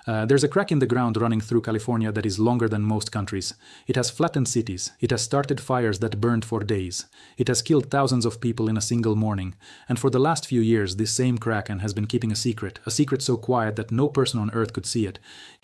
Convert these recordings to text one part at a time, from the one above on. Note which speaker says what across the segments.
Speaker 1: There's a crack in the ground running through California that is longer than most countries. It has flattened cities. It has started fires that burned for days. It has killed thousands of people in a single morning. And for the last few years, this same kraken has been keeping a secret so quiet that no person on Earth could see it.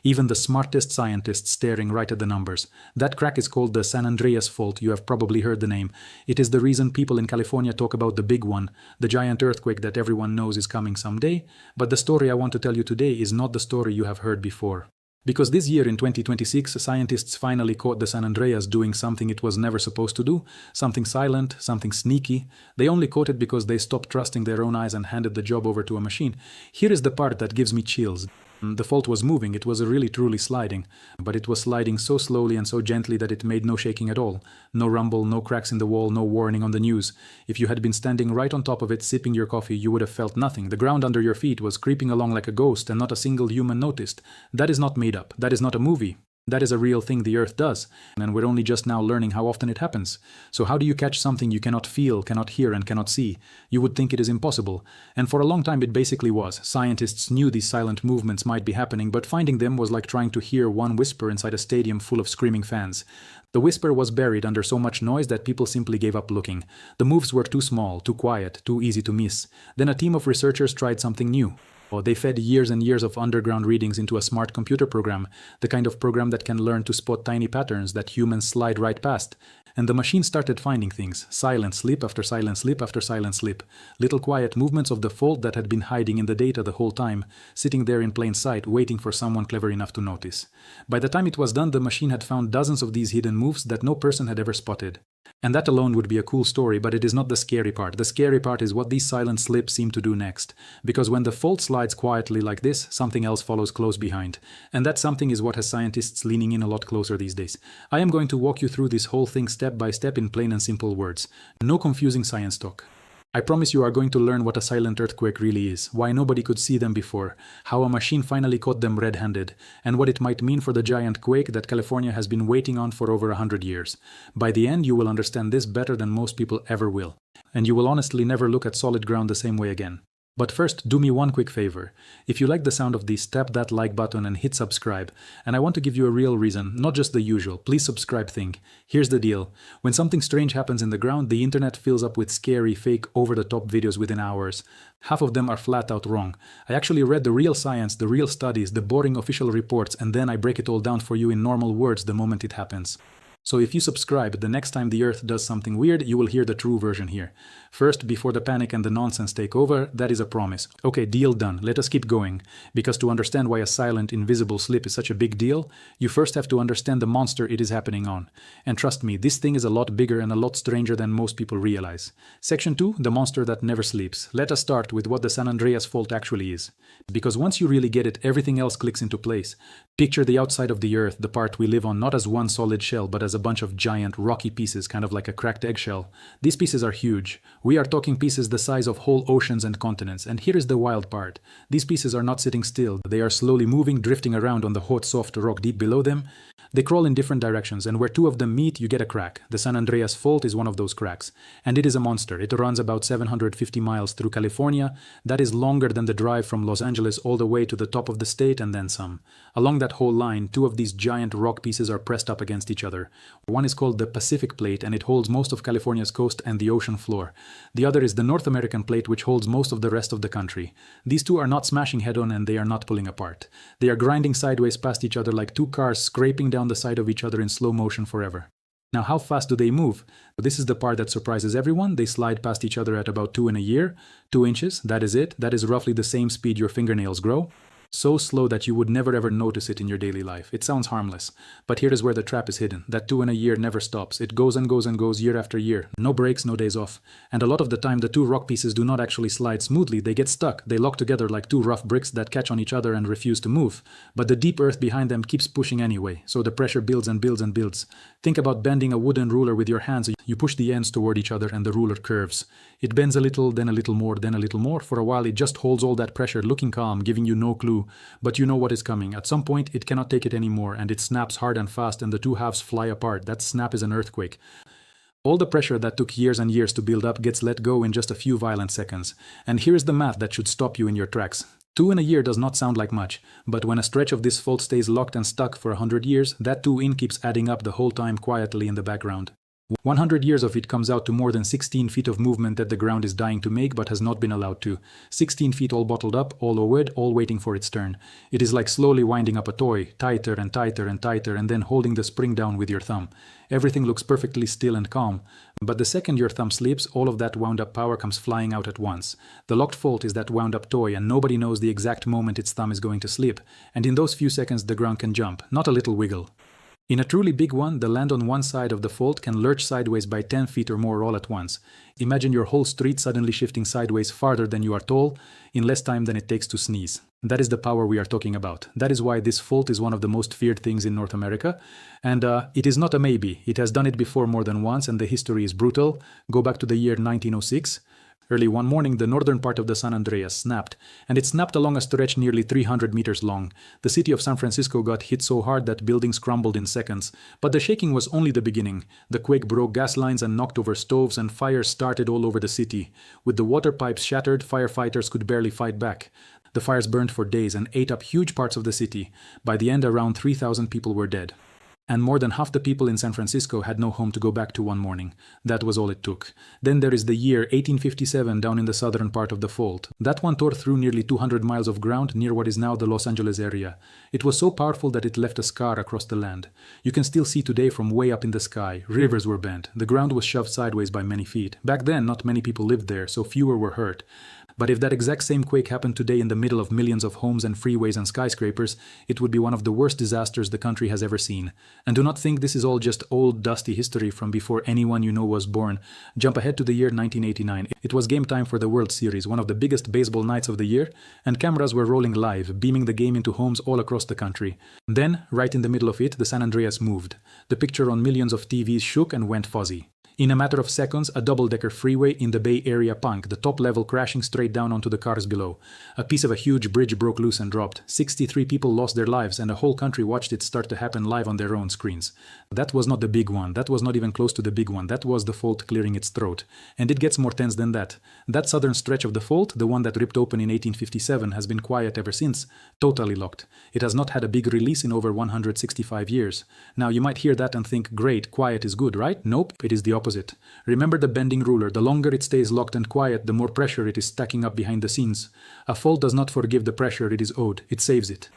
Speaker 1: Even the smartest scientists staring right at the numbers. That crack is called the San Andreas Fault. You have probably heard the name. It is the reason people in California talk about the big one, the giant earthquake that everyone knows is coming someday. But the story I want to tell you today is not the story you have heard before. Because this year in 2026, scientists finally caught the San Andreas doing something it was never supposed to do, something silent, something sneaky. They only caught it because they stopped trusting their own eyes and handed the job over to a machine. Here is the part that gives me chills. The fault was moving, it was really truly sliding, but it was sliding so slowly and so gently that it made no shaking at all. No rumble, no cracks in the wall, no warning on the news. If you had been standing right on top of it sipping your coffee, you would have felt nothing. The ground under your feet was creeping along like a ghost and not a single human noticed. That is not made up. That is not a movie. That is a real thing the Earth does, and we're only just now learning how often it happens. So how do you catch something you cannot feel, cannot hear, and cannot see? You would think it is impossible. And for a long time it basically was. Scientists knew these silent movements might be happening, but finding them was like trying to hear one whisper inside a stadium full of screaming fans. The whisper was buried under so much noise that people simply gave up looking. The moves were too small, too quiet, too easy to miss. Then a team of researchers tried something new. They fed years and years of underground readings into a smart computer program, the kind of program that can learn to spot tiny patterns that humans slide right past. And the machine started finding things, silent slip after silent slip after silent slip, little quiet movements of the fault that had been hiding in the data the whole time, sitting there in plain sight waiting for someone clever enough to notice. By the time it was done, the machine had found dozens of these hidden moves that no person had ever spotted. And that alone would be a cool story, but it is not the scary part. The scary part is what these silent slips seem to do next. Because when the fault slides quietly like this, something else follows close behind. And that something is what has scientists leaning in a lot closer these days. I am going to walk you through this whole thing step by step in plain and simple words. No confusing science talk. I promise you are going to learn what a silent earthquake really is, why nobody could see them before, how a machine finally caught them red-handed, and what it might mean for the giant quake that California has been waiting on for over 100 years. By the end, you will understand this better than most people ever will. And you will honestly never look at solid ground the same way again. But first, do me one quick favor. If you like the sound of this, tap that like button and hit subscribe. And I want to give you a real reason, not just the usual. Please subscribe thing. Here's the deal. When something strange happens in the ground, the internet fills up with scary, fake, over-the-top videos within hours. Half of them are flat out wrong. I actually read the real science, the real studies, the boring official reports, and then I break it all down for you in normal words the moment it happens. So if you subscribe, the next time the Earth does something weird, you will hear the true version here. First, before the panic and the nonsense take over, that is a promise. Okay, deal done. Let us keep going. Because to understand why a silent, invisible slip is such a big deal, you first have to understand the monster it is happening on. And trust me, this thing is a lot bigger and a lot stranger than most people realize. Section 2, the monster that never sleeps. Let us start with what the San Andreas Fault actually is. Because once you really get it, everything else clicks into place. Picture the outside of the Earth, the part we live on, not as one solid shell, but as a bunch of giant, rocky pieces, kind of like a cracked eggshell. These pieces are huge. We are talking pieces the size of whole oceans and continents, and here is the wild part. These pieces are not sitting still. They are slowly moving, drifting around on the hot, soft rock deep below them. They crawl in different directions, and where two of them meet, you get a crack. The San Andreas Fault is one of those cracks. And it is a monster. It runs about 750 miles through California. That is longer than the drive from Los Angeles all the way to the top of the state and then some. Along that whole line, two of these giant rock pieces are pressed up against each other. One is called the Pacific Plate, and it holds most of California's coast and the ocean floor. The other is the North American Plate, which holds most of the rest of the country. These two are not smashing head-on, and they are not pulling apart. They are grinding sideways past each other like two cars scraping down the side of each other in slow motion forever. Now, how fast do they move? This is the part that surprises everyone. They slide past each other at about 2 in a year. 2 inches, that is it. That is roughly the same speed your fingernails grow. So slow that you would never ever notice it in your daily life. It sounds harmless. But here is where the trap is hidden. That 2 in a year never stops. It goes and goes and goes year after year. No breaks, no days off. And a lot of the time the two rock pieces do not actually slide smoothly. They get stuck. They lock together like two rough bricks that catch on each other and refuse to move. But the deep earth behind them keeps pushing anyway. So the pressure builds and builds and builds. Think about bending a wooden ruler with your hands. You push the ends toward each other and the ruler curves. It bends a little, then a little more, then a little more. For a while it just holds all that pressure, looking calm, giving you no clue. But you know what is coming. At some point it cannot take it anymore, and it snaps hard and fast, and the two halves fly apart. That snap is an earthquake. All the pressure that took years and years to build up gets let go in just a few violent seconds. And here is the math that should stop you in your tracks. 2 in a year does not sound like much, but when a stretch of this fault stays locked and stuck for 100 years, that 2 in keeps adding up the whole time quietly in the background. 100 years of it comes out to more than 16 feet of movement that the ground is dying to make but has not been allowed to. 16 feet all bottled up, all over, all waiting for its turn. It is like slowly winding up a toy, tighter and tighter and tighter, and then holding the spring down with your thumb. Everything looks perfectly still and calm, but the second your thumb slips, all of that wound up power comes flying out at once. The locked fault is that wound up toy, and nobody knows the exact moment its thumb is going to slip, and in those few seconds the ground can jump, not a little wiggle. In a truly big one, the land on one side of the fault can lurch sideways by 10 feet or more all at once. Imagine your whole street suddenly shifting sideways farther than you are tall, in less time than it takes to sneeze. That is the power we are talking about. That is why this fault is one of the most feared things in North America. And it is not a maybe. It has done it before more than once, and the history is brutal. Go back to the year 1906. Early one morning, the northern part of the San Andreas snapped, and it snapped along a stretch nearly 300 meters long. The city of San Francisco got hit so hard that buildings crumbled in seconds. But the shaking was only the beginning. The quake broke gas lines and knocked over stoves, and fires started all over the city. With the water pipes shattered, firefighters could barely fight back. The fires burned for days and ate up huge parts of the city. By the end, around 3,000 people were dead. And more than half the people in San Francisco had no home to go back to one morning. That was all it took. Then there is the year 1857 down in the southern part of the fault. That one tore through nearly 200 miles of ground near what is now the Los Angeles area. It was so powerful that it left a scar across the land. You can still see today from way up in the sky. Rivers were bent. The ground was shoved sideways by many feet. Back then, not many people lived there, so fewer were hurt. But if that exact same quake happened today in the middle of millions of homes and freeways and skyscrapers, it would be one of the worst disasters the country has ever seen. And do not think this is all just old, dusty history from before anyone you know was born. Jump ahead to the year 1989. It was game time for the World Series, one of the biggest baseball nights of the year, and cameras were rolling live, beaming the game into homes all across the country. Then, right in the middle of it, the San Andreas moved. The picture on millions of TVs shook and went fuzzy. In a matter of seconds, a double-decker freeway in the Bay Area punk, the top level crashing straight down onto the cars below. A piece of a huge bridge broke loose and dropped. 63 people lost their lives, and a whole country watched it start to happen live on their own screens. That was not the big one. That was not even close to the big one. That was the fault clearing its throat. And it gets more tense than that. That southern stretch of the fault, the one that ripped open in 1857, has been quiet ever since. Totally locked. It has not had a big release in over 165 years. Now, you might hear that and think, great, quiet is good, right? Nope, it is the opposite. Remember the bending ruler. The longer it stays locked and quiet, the more pressure it is stacking up behind the scenes. A fault does not forgive the pressure it is owed. It saves it.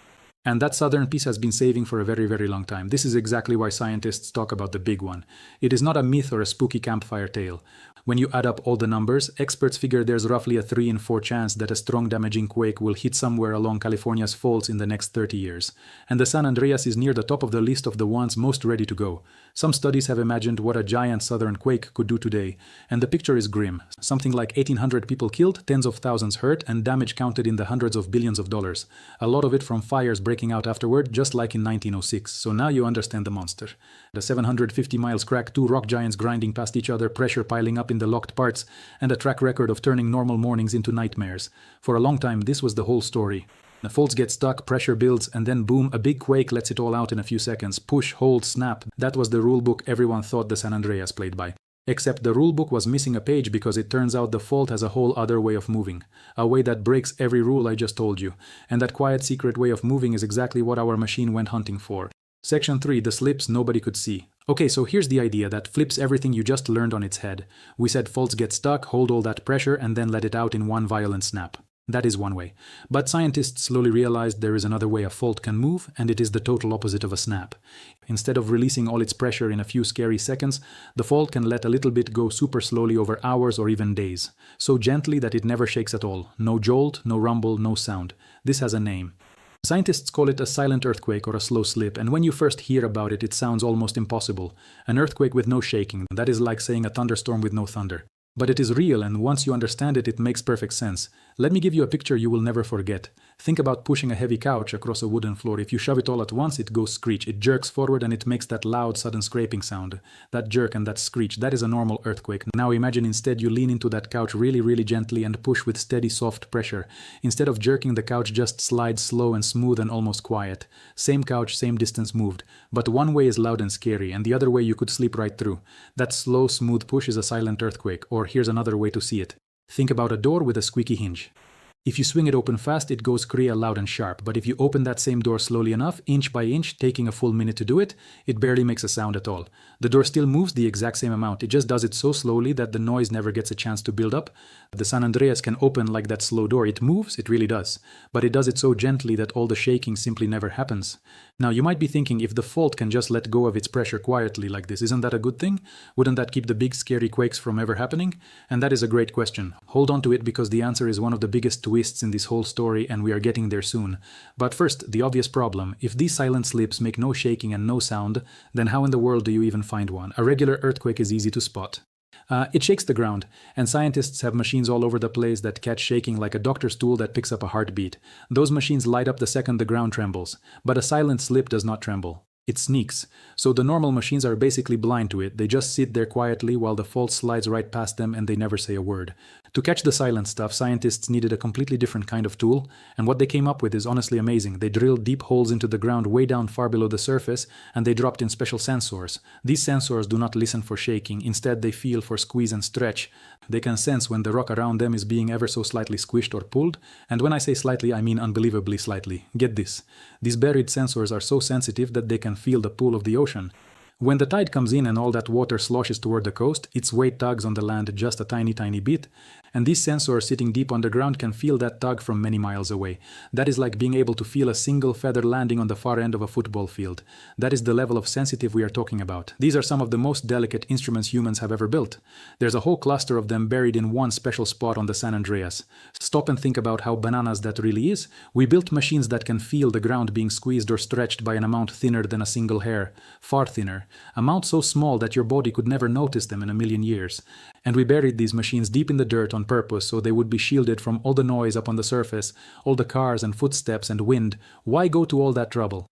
Speaker 1: And that southern piece has been saving for a very, very long time. This is exactly why scientists talk about the big one. It is not a myth or a spooky campfire tale. When you add up all the numbers, experts figure there's roughly a 3 in 4 chance that a strong damaging quake will hit somewhere along California's faults in the next 30 years. And the San Andreas is near the top of the list of the ones most ready to go. Some studies have imagined what a giant southern quake could do today, and the picture is grim. Something like 1,800 people killed, tens of thousands hurt, and damage counted in the hundreds of billions of dollars. A lot of it from fires breaking out afterward, just like in 1906. So now you understand the monster. The 750 miles crack, 2 rock giants grinding past each other, pressure piling up in the locked parts, and a track record of turning normal mornings into nightmares. For a long time, this was the whole story. The faults get stuck, pressure builds, and then boom, a big quake lets it all out in a few seconds. Push, hold, snap. That was the rulebook everyone thought the San Andreas played by. Except the rulebook was missing a page because it turns out the fault has a whole other way of moving. A way that breaks every rule I just told you. And that quiet secret way of moving is exactly what our machine went hunting for. Section 3, the slips nobody could see. Okay, so here's the idea that flips everything you just learned on its head. We said faults get stuck, hold all that pressure, and then let it out in one violent snap. That is one way. But scientists slowly realized there is another way a fault can move, and it is the total opposite of a snap. Instead of releasing all its pressure in a few scary seconds, the fault can let a little bit go super slowly over hours or even days. So gently that it never shakes at all. No jolt, no rumble, no sound. This has a name. Scientists call it a silent earthquake or a slow slip, and when you first hear about it, it sounds almost impossible. An earthquake with no shaking, that is like saying a thunderstorm with no thunder. But it is real, and once you understand it, it makes perfect sense. Let me give you a picture you will never forget. Think about pushing a heavy couch across a wooden floor. If you shove it all at once, it goes screech. It jerks forward and it makes that loud, sudden scraping sound. That jerk and that screech, that is a normal earthquake. Now imagine instead you lean into that couch really, really gently and push with steady, soft pressure. Instead of jerking, the couch just slides slow and smooth and almost quiet. Same couch, same distance moved. But one way is loud and scary, and the other way you could sleep right through. That slow, smooth push is a silent earthquake, or here's another way to see it. Think about a door with a squeaky hinge. If you swing it open fast, it goes Kriya loud and sharp, but if you open that same door slowly enough, inch by inch, taking a full minute to do it, it barely makes a sound at all. The door still moves the exact same amount, it just does it so slowly that the noise never gets a chance to build up. The San Andreas can open like that slow door, it moves, it really does, but it does it so gently that all the shaking simply never happens. Now you might be thinking, if the fault can just let go of its pressure quietly like this, isn't that a good thing? Wouldn't that keep the big scary quakes from ever happening? And that is a great question. Hold on to it because the answer is one of the biggest twists in this whole story and we are getting there soon. But first, the obvious problem. If these silent slips make no shaking and no sound, then how in the world do you even find one? A regular earthquake is easy to spot. It shakes the ground, and scientists have machines all over the place that catch shaking like a doctor's tool that picks up a heartbeat. Those machines light up the second the ground trembles, but a silent slip does not tremble. It sneaks. So the normal machines are basically blind to it. They just sit there quietly while the fault slides right past them and they never say a word. To catch the silent stuff, scientists needed a completely different kind of tool, and what they came up with is honestly amazing. They drilled deep holes into the ground way down far below the surface, and they dropped in special sensors. These sensors do not listen for shaking, instead they feel for squeeze and stretch. They can sense when the rock around them is being ever so slightly squished or pulled, and when I say slightly, I mean unbelievably slightly. Get this. These buried sensors are so sensitive that they can feel the pull of the ocean. When the tide comes in and all that water sloshes toward the coast, its weight tugs on the land just a tiny bit, and these sensors sitting deep underground can feel that tug from many miles away. That is like being able to feel a single feather landing on the far end of a football field. That is the level of sensitive we are talking about. These are some of the most delicate instruments humans have ever built. There's a whole cluster of them buried in one special spot on the San Andreas. Stop and think about how bananas that really is. We built machines that can feel the ground being squeezed or stretched by an amount thinner than a single hair, far thinner, amount so small that your body could never notice them in a million years. And we buried these machines deep in the dirt on purpose so they would be shielded from all the noise up on the surface, all the cars and footsteps and wind. Why go to all that trouble?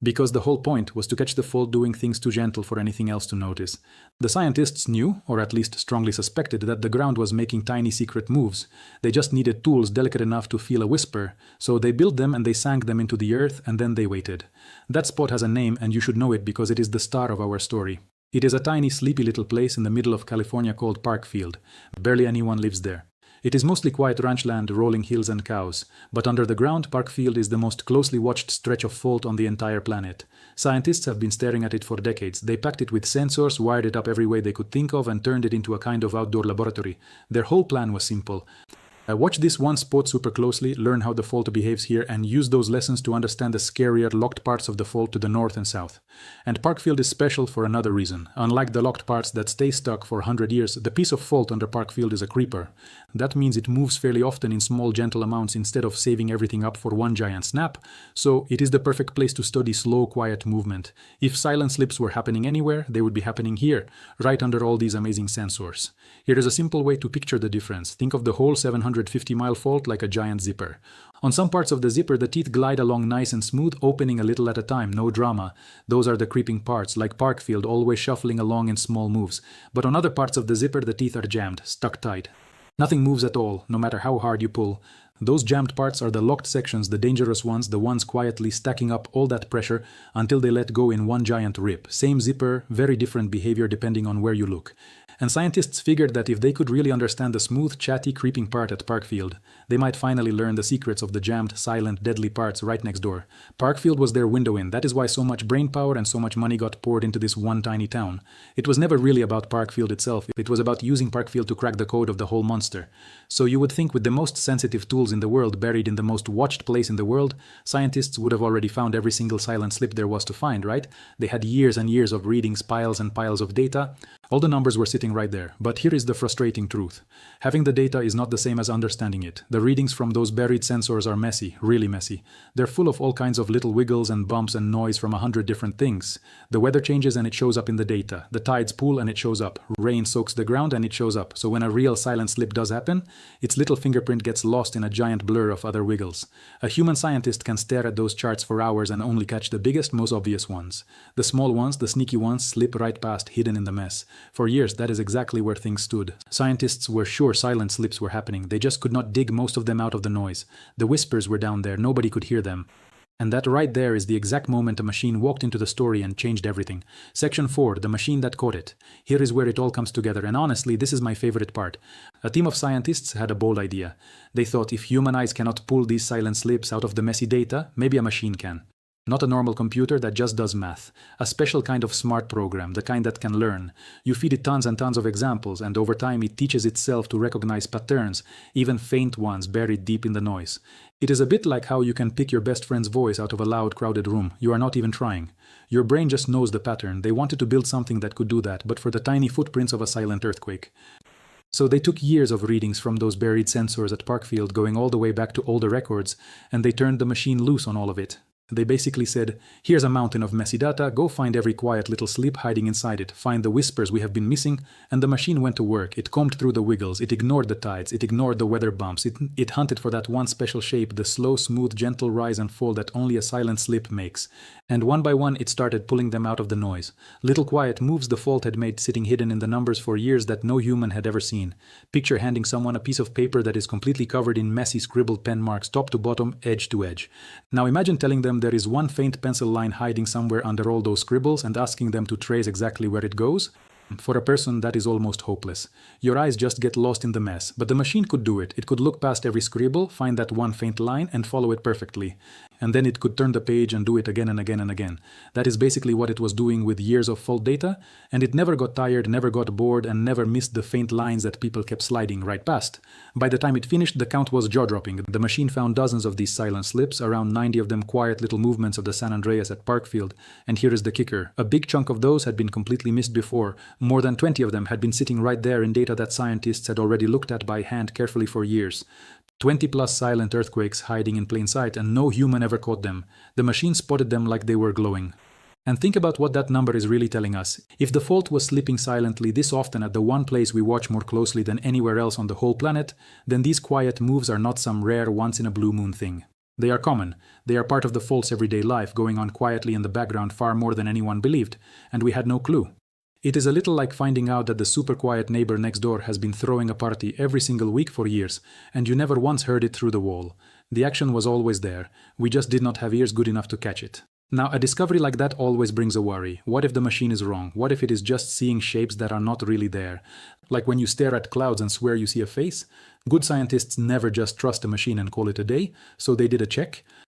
Speaker 1: Because the whole point was to catch the fault doing things too gentle for anything else to notice. The scientists knew, or at least strongly suspected, that the ground was making tiny secret moves. They just needed tools delicate enough to feel a whisper, so they built them and they sank them into the earth and then they waited. That spot has a name and you should know it because it is the star of our story. It is a tiny sleepy little place in the middle of California called Parkfield. Barely anyone lives there. It is mostly quiet ranch land, rolling hills and cows, but under the ground, Parkfield is the most closely watched stretch of fault on the entire planet. Scientists have been staring at it for decades. They packed it with sensors, wired it up every way they could think of, and turned it into a kind of outdoor laboratory. Their whole plan was simple. Watch this one spot super closely, learn how the fault behaves here, and use those lessons to understand the scarier locked parts of the fault to the north and south. And Parkfield is special for another reason. Unlike the locked parts that stay stuck for 100 years, the piece of fault under Parkfield is a creeper. That means it moves fairly often in small gentle amounts instead of saving everything up for one giant snap, so it is the perfect place to study slow, quiet movement. If silent slips were happening anywhere, they would be happening here, right under all these amazing sensors. Here is a simple way to picture the difference. Think of the whole 750-mile fault like a giant zipper. On some parts of the zipper, the teeth glide along nice and smooth, opening a little at a time, no drama. Those are the creeping parts, like Parkfield, always shuffling along in small moves. But on other parts of the zipper, the teeth are jammed, stuck tight. Nothing moves at all, no matter how hard you pull. Those jammed parts are the locked sections, the dangerous ones, the ones quietly stacking up all that pressure until they let go in one giant rip. Same zipper, very different behavior depending on where you look. And scientists figured that if they could really understand the smooth, chatty, creeping part at Parkfield, they might finally learn the secrets of the jammed, silent, deadly parts right next door. Parkfield was their window in. That is why so much brain power and so much money got poured into this one tiny town. It was never really about Parkfield itself. It was about using Parkfield to crack the code of the whole monster. So you would think with the most sensitive tools in the world buried in the most watched place in the world, scientists would have already found every single silent slip there was to find, right? They had years and years of readings, piles and piles of data. All the numbers were sitting right there. But here is the frustrating truth. Having the data is not the same as understanding it. The readings from those buried sensors are messy, really messy. They're full of all kinds of little wiggles and bumps and noise from 100 different things. The weather changes and it shows up in the data. The tides pool and it shows up. Rain soaks the ground and it shows up. So when a real silent slip does happen, its little fingerprint gets lost in a giant blur of other wiggles. A human scientist can stare at those charts for hours and only catch the biggest, most obvious ones. The small ones, the sneaky ones, slip right past, hidden in the mess. For years, that is exactly where things stood. Scientists were sure silent slips were happening. They just could not dig most of them out of the noise. The whispers were down there. Nobody could hear them. And that right there is the exact moment a machine walked into the story and changed everything. Section 4, the machine that caught it. Here is where it all comes together, and honestly, this is my favorite part. A team of scientists had a bold idea. They thought if human eyes cannot pull these silent slips out of the messy data, maybe a machine can. Not a normal computer that just does math. A special kind of smart program, the kind that can learn. You feed it tons and tons of examples, and over time it teaches itself to recognize patterns, even faint ones buried deep in the noise. It is a bit like how you can pick your best friend's voice out of a loud, crowded room. You are not even trying. Your brain just knows the pattern. They wanted to build something that could do that, but for the tiny footprints of a silent earthquake. So they took years of readings from those buried sensors at Parkfield, going all the way back to older records, and they turned the machine loose on all of it. They basically said, here's a mountain of messy data, go find every quiet little slip hiding inside it, find the whispers we have been missing, and the machine went to work. It combed through the wiggles, it ignored the tides, it ignored the weather bumps, it hunted for that one special shape, the slow, smooth, gentle rise and fall that only a silent slip makes. And one by one it started pulling them out of the noise. Little quiet moves the fault had made sitting hidden in the numbers for years that no human had ever seen. Picture handing someone a piece of paper that is completely covered in messy scribbled pen marks top to bottom, edge to edge. Now imagine telling them there is one faint pencil line hiding somewhere under all those scribbles and asking them to trace exactly where it goes. For a person, that is almost hopeless. Your eyes just get lost in the mess, but the machine could do it. It could look past every scribble, find that one faint line, and follow it perfectly. And then it could turn the page and do it again and again and again. That is basically what it was doing with years of fault data, and it never got tired, never got bored, and never missed the faint lines that people kept sliding right past. By the time it finished, the count was jaw-dropping. The machine found dozens of these silent slips, around 90 of them quiet little movements of the San Andreas at Parkfield. And here is the kicker. A big chunk of those had been completely missed before. More than 20 of them had been sitting right there in data that scientists had already looked at by hand carefully for years. 20 plus silent earthquakes hiding in plain sight, and no human ever caught them. The machine spotted them like they were glowing. And think about what that number is really telling us. If the fault was slipping silently this often at the one place we watch more closely than anywhere else on the whole planet, then these quiet moves are not some rare once-in-a-blue-moon thing. They are common. They are part of the fault's everyday life, going on quietly in the background far more than anyone believed, and we had no clue. It is a little like finding out that the super quiet neighbor next door has been throwing a party every single week for years, and you never once heard it through the wall. The action was always there. We just did not have ears good enough to catch it. Now, a discovery like that always brings a worry. What if the machine is wrong? What if it is just seeing shapes that are not really there? Like when you stare at clouds and swear you see a face? Good scientists never just trust a machine and call it a day, so they did a check.